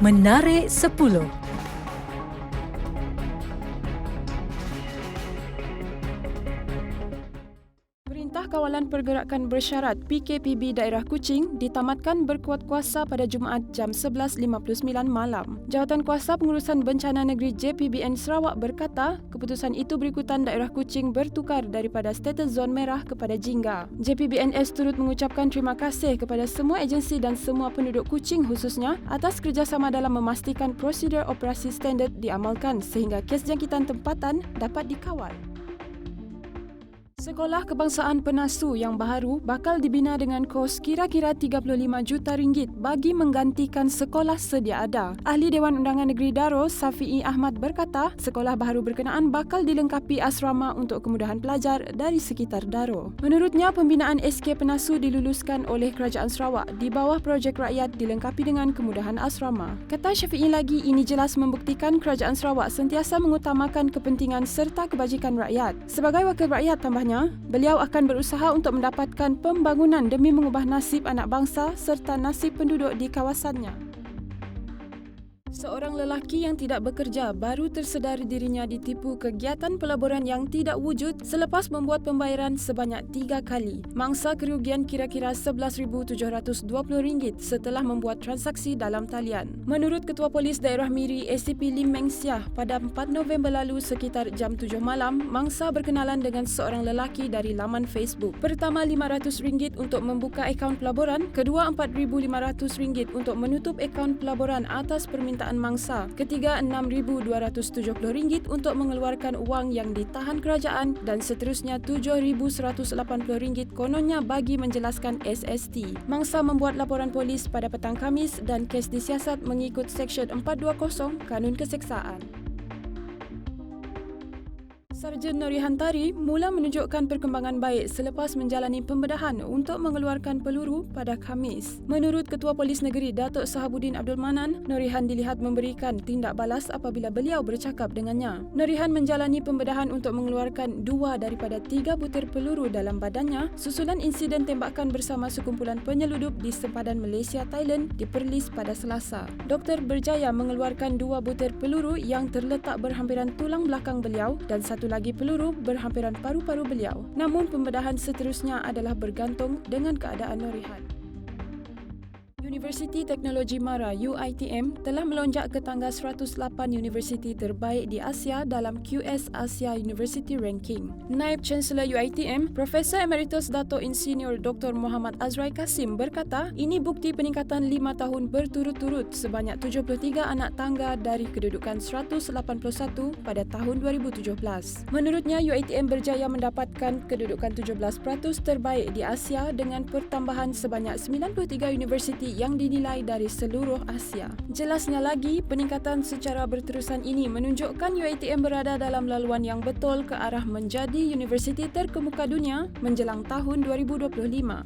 Menarik 10. Perintah Kawalan Pergerakan Bersyarat PKPB Daerah Kuching ditamatkan berkuat kuasa pada Jumaat jam 11.59 malam. Jawatan Kuasa Pengurusan Bencana Negeri JPBN Sarawak berkata, keputusan itu berikutan Daerah Kuching bertukar daripada status zon merah kepada jingga. JPBNS turut mengucapkan terima kasih kepada semua agensi dan semua penduduk Kuching khususnya atas kerjasama dalam memastikan prosedur operasi standard diamalkan sehingga kes jangkitan tempatan dapat dikawal. Sekolah Kebangsaan Penasu yang baharu bakal dibina dengan kos kira-kira 35 juta ringgit bagi menggantikan sekolah sedia ada. Ahli Dewan Undangan Negeri Daro, Safi'i Ahmad berkata, sekolah baharu berkenaan bakal dilengkapi asrama untuk kemudahan pelajar dari sekitar Daro. Menurutnya, pembinaan SK Penasu diluluskan oleh Kerajaan Sarawak di bawah projek rakyat dilengkapi dengan kemudahan asrama. Kata Syafi'i lagi, ini jelas membuktikan Kerajaan Sarawak sentiasa mengutamakan kepentingan serta kebajikan rakyat. Sebagai wakil rakyat, tambahnya, beliau akan berusaha untuk mendapatkan pembangunan demi mengubah nasib anak bangsa serta nasib penduduk di kawasannya. Seorang lelaki yang tidak bekerja baru tersedar dirinya ditipu kegiatan pelaburan yang tidak wujud selepas membuat pembayaran sebanyak 3 kali. Mangsa kerugian kira-kira RM11,720 setelah membuat transaksi dalam talian. Menurut Ketua Polis Daerah Miri ACP Lim Meng Siah, pada 4 November lalu sekitar jam 7 malam, mangsa berkenalan dengan seorang lelaki dari laman Facebook. Pertama RM500 untuk membuka akaun pelaburan, kedua RM4,500 untuk menutup akaun pelaburan atas permintaan mangsa. Ketiga, RM6,270 untuk mengeluarkan wang yang ditahan kerajaan dan seterusnya RM7,180 kononnya bagi menjelaskan SST. Mangsa membuat laporan polis pada petang Khamis dan kes disiasat mengikut Seksyen 420 Kanun Keseksaan. Sarjan Norihan Tari mula menunjukkan perkembangan baik selepas menjalani pembedahan untuk mengeluarkan peluru pada Khamis. Menurut Ketua Polis Negeri Datuk Sahabuddin Abdul Manan, Norihan dilihat memberikan tindak balas apabila beliau bercakap dengannya. Norihan menjalani pembedahan untuk mengeluarkan 2 daripada 3 butir peluru dalam badannya susulan insiden tembakan bersama sekumpulan penyeludup di sempadan Malaysia Thailand di Perlis pada Selasa. Doktor berjaya mengeluarkan 2 butir peluru yang terletak berhampiran tulang belakang beliau dan satu lagi peluru berhampiran paru-paru beliau. Namun pembedahan seterusnya adalah bergantung dengan keadaan Norihan. Universiti Teknologi Mara UiTM telah melonjak ke tangga 108 universiti terbaik di Asia dalam QS Asia University Ranking. Naib Chancellor UiTM, Profesor Emeritus Dato' Insinyur Dr. Muhammad Azrai Kasim berkata, ini bukti peningkatan 5 tahun berturut-turut sebanyak 73 anak tangga dari kedudukan 181 pada tahun 2017. Menurutnya, UiTM berjaya mendapatkan kedudukan 17% terbaik di Asia dengan pertambahan sebanyak 93 universiti yang dinilai dari seluruh Asia. Jelasnya lagi, peningkatan secara berterusan ini menunjukkan UiTM berada dalam laluan yang betul ke arah menjadi universiti terkemuka dunia menjelang tahun 2025.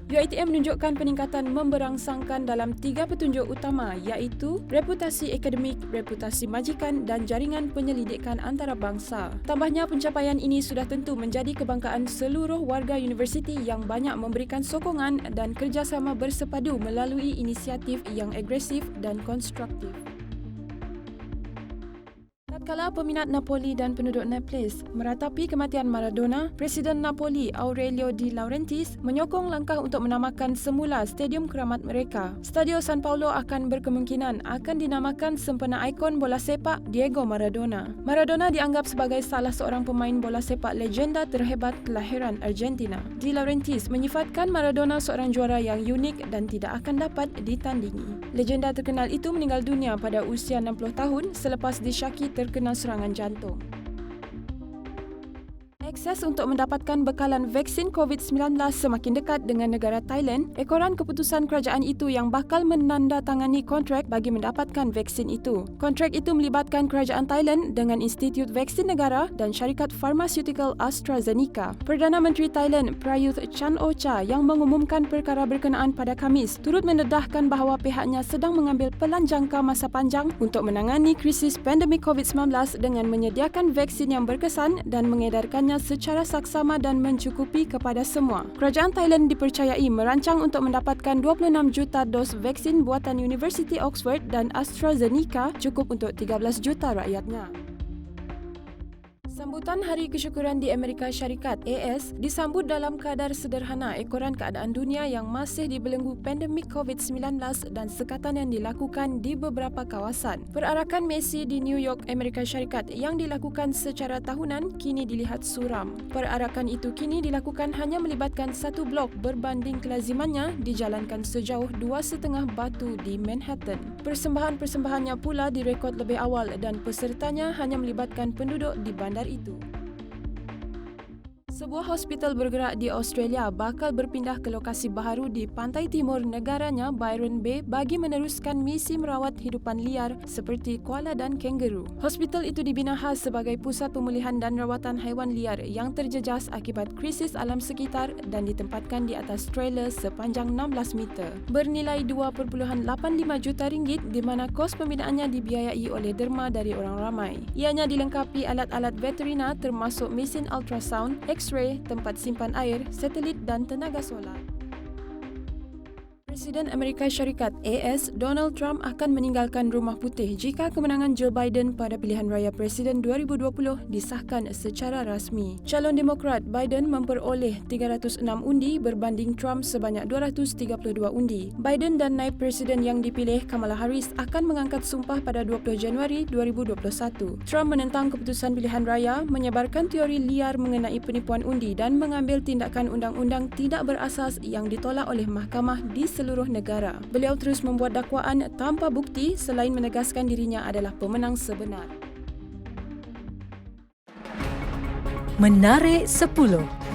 UiTM menunjukkan peningkatan memberangsangkan dalam 3 petunjuk utama iaitu reputasi akademik, reputasi majikan dan jaringan penyelidikan antarabangsa. Tambahnya, pencapaian ini sudah tentu menjadi kebanggaan seluruh warga universiti yang banyak memberikan sokongan dan kerjasama bersepadu melalui inisiatif yang agresif dan konstruktif. Tatkala peminat Napoli dan penduduk Naples meratapi kematian Maradona, Presiden Napoli Aurelio De Laurentiis menyokong langkah untuk menamakan semula stadium keramat mereka. Stadio San Paolo akan berkemungkinan akan dinamakan sempena ikon bola sepak Diego Maradona. Maradona dianggap sebagai salah seorang pemain bola sepak legenda terhebat kelahiran Argentina. De Laurentiis menyifatkan Maradona seorang juara yang unik dan tidak akan dapat ditandingi. Legenda terkenal itu meninggal dunia pada usia 60 tahun selepas disyaki terkena serangan jantung. Akses untuk mendapatkan bekalan vaksin COVID-19 semakin dekat dengan negara Thailand, ekoran keputusan kerajaan itu yang bakal menandatangani kontrak bagi mendapatkan vaksin itu. Kontrak itu melibatkan kerajaan Thailand dengan Institut Vaksin Negara dan syarikat farmaseutical AstraZeneca. Perdana Menteri Thailand Prayuth Chan-o-cha yang mengumumkan perkara berkenaan pada Khamis turut mendedahkan bahawa pihaknya sedang mengambil pelan jangka masa panjang untuk menangani krisis pandemik COVID-19 dengan menyediakan vaksin yang berkesan dan mengedarkannya secara saksama dan mencukupi kepada semua. Kerajaan Thailand dipercayai merancang untuk mendapatkan 26 juta dos vaksin buatan University Oxford dan AstraZeneca, cukup untuk 13 juta rakyatnya. Sambutan Hari Kesyukuran di Amerika Syarikat AS disambut dalam kadar sederhana ekoran keadaan dunia yang masih dibelenggu pandemik COVID-19 dan sekatan yang dilakukan di beberapa kawasan. Perarakan Messi di New York, Amerika Syarikat yang dilakukan secara tahunan kini dilihat suram. Perarakan itu kini dilakukan hanya melibatkan satu blok berbanding kelazimannya dijalankan sejauh 2,5 batu di Manhattan. Persembahan-persembahannya pula direkod lebih awal dan pesertanya hanya melibatkan penduduk di bandar itu. Sebuah hospital bergerak di Australia bakal berpindah ke lokasi baharu di pantai timur negaranya Byron Bay bagi meneruskan misi merawat hidupan liar seperti koala dan kangaroo. Hospital itu dibina khas sebagai pusat pemulihan dan rawatan haiwan liar yang terjejas akibat krisis alam sekitar dan ditempatkan di atas trailer sepanjang 16 meter. Bernilai 2.85 juta ringgit di mana kos pembinaannya dibiayai oleh derma dari orang ramai. Ianya dilengkapi alat-alat veterina termasuk mesin ultrasound, X-ray, tempat simpan air, satelit dan tenaga solar. Presiden Amerika Syarikat AS Donald Trump akan meninggalkan Rumah Putih jika kemenangan Joe Biden pada pilihan raya Presiden 2020 disahkan secara rasmi. Calon Demokrat Biden memperoleh 306 undi berbanding Trump sebanyak 232 undi. Biden dan naib presiden yang dipilih Kamala Harris akan mengangkat sumpah pada 20 Januari 2021. Trump menentang keputusan pilihan raya, menyebarkan teori liar mengenai penipuan undi dan mengambil tindakan undang-undang tidak berasas yang ditolak oleh mahkamah di seluruh negara. Beliau terus membuat dakwaan tanpa bukti selain menegaskan dirinya adalah pemenang sebenar. Menarik 10.